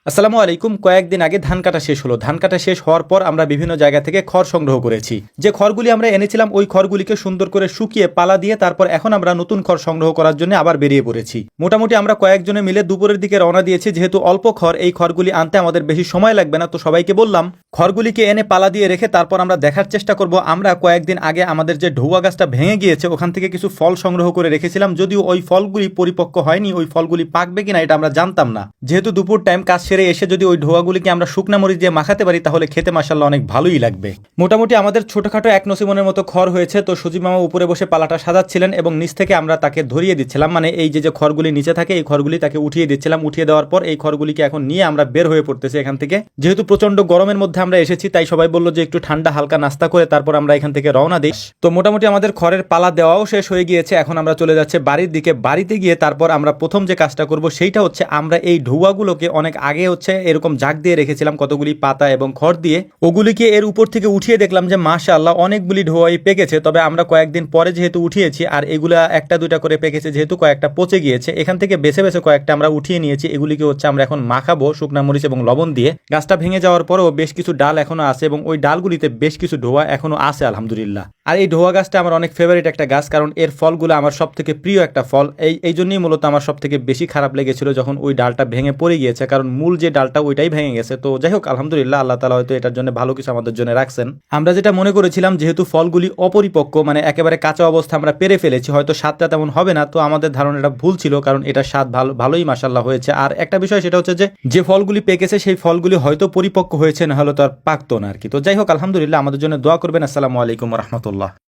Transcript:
আসসালামু আলাইকুম। কয়েকদিন আগে ধান কাটা শেষ হলো। ধান কাটা শেষ হওয়ার পর আমরা বিভিন্ন জায়গা থেকে খড় সংগ্রহ করেছি। যে খড়গুলি আমরা এনেছিলাম ওই খড়গুলিকে সুন্দর করে শুকিয়ে পালা দিয়ে তারপর এখন আমরা নতুন খড় সংগ্রহ করার জন্য আবার বেরিয়ে পড়েছি। মোটামুটি আমরা কয়েকজনে মিলে দুপুরের দিকে রওনা দিয়েছি। যেহেতু অল্প খড়, এই খড়গুলি আনতে আমাদের বেশি সময় লাগবে না, তো সবাইকে বললাম খড়গুলিকে এনে পালা দিয়ে রেখে তারপর আমরা দেখার চেষ্টা করব। আমরা কয়েকদিন আগে আমাদের যে ঢৌয়া গাছটা ভেঙে গিয়েছে ওখান থেকে কিছু ফল সংগ্রহ করে রেখেছিলাম, যদিও ওই ফলগুলি পরিপক্ক হয়নি, ওই ফলগুলি পাকবে কিনা এটা আমরা জানতাম না। যেহেতু দুপুর টাইম কাজ সেরে এসে যদি ওই ঢোয়াগুলিকে আমরা শুকনা মরিচ দিয়ে মাখাতে পারি তাহলে খেতে মাশাআল্লাহ অনেক ভালোই লাগবে। মোটামুটি আমাদের ছোটখাটো এক নসিমনের মতো খড় হয়েছে। তো সুজি মামা উপরে বসে পালাটা সাজাচ্ছিলেন এবং নিচ থেকে আমরা তাকে ধরিয়ে দিচ্ছিলাম, মানে এই যে খড়গুলি নিচে থাকে এই খড়গুলি তাকে উঠিয়ে দিচ্ছিলাম। উঠিয়ে দেওয়ার পর এই খড়গুলিকে এখন নিয়ে আমরা বের হয়ে পড়তেছি এখান থেকে। যেহেতু প্রচন্ড গরমের মধ্যে আমরা এসেছি তাই সবাই বললো যে একটু ঠান্ডা হালকা নাস্তা করে তারপর আমরা এখান থেকে রওনা দিই। তো মোটামুটি আমাদের খড়ের পালা দেওয়াও শেষ হয়ে গিয়েছে। এখন আমরা চলে যাচ্ছে বাড়ির দিকে। বাড়িতে গিয়ে তারপর আমরা প্রথম যে কাজটা করব সেইটা হচ্ছে আমরা এই ঢৌয়াগুলোকে অনেক আগে এরকম জাগ দিয়ে রেখেছিলাম কতগুলি পাতা এবং খড় দিয়ে, ওগুলিকে এর উপর থেকে উঠিয়ে দেখলাম যে মাশাআল্লাহ অনেকগুলি ঢোয়াই পেকেছে। তবে আমরা কয়েকদিন পরে যেহেতু উঠিয়েছি আর এগুলা একটা দুইটা করে পেকেছে, যেহেতু কয়েকটা পচে গিয়েছে, এখান থেকে বেছে বেছে কয়েকটা আমরা উঠিয়ে নিয়েছি। এগুলিকে আমরা এখন মাখাবো শুকনা মরিচ এবং লবণ দিয়ে। গাছটা ভেঙে যাওয়ার পরেও বেশ কিছু ডাল এখনো আছে এবং ওই ডালগুলিতে বেশ কিছু ঢোয়া এখনো আছে আলহামদুলিল্লাহ। আর এই ঢোয়া গাছটা আমার অনেক ফেভারিট একটা গাছ, কারণ এর ফলগুলো আমার সব থেকে প্রিয় একটা ফল। এই জন্যই মূলত আমার সব থেকে বেশি খারাপ লেগেছিল যখন ওই ডালটা ভেঙে পড়ে গিয়েছে, কারণ মূল যে ডালটা ওইটাই ভেঙে গেছে। তো যাই হোক আলহামদুলিল্লাহ, আল্লাহ তাআলা হয়তো এটার জন্য ভালো কিছু আমাদের জন্য রাখছেন। আমরা যেটা মনে করেছিলাম যেহেতু ফলগুলি অপরিপক্ক, মানে একেবারে কাঁচা অবস্থা আমরা পেরে ফেলেছি, হয়তো স্বাদটা তেমন হবে না, তো আমাদের ধারণাটা ভুল ছিল, কারণ এটা স্বাদ ভালোই মাশাআল্লাহ হয়েছে। আর একটা বিষয় সেটা হচ্ছে যে ফলগুলি পেকেছে সেই ফলগুলি হয়তো পরিপক্ক হয়েছে, না হলে তো আর পাকতো না আর কি। তো যাই হোক আলহামদুলিল্লাহ, আমাদের জন্য দোয়া করবেন। আসসালামু আলাইকুম ওয়া রাহমাতুল্লাহ।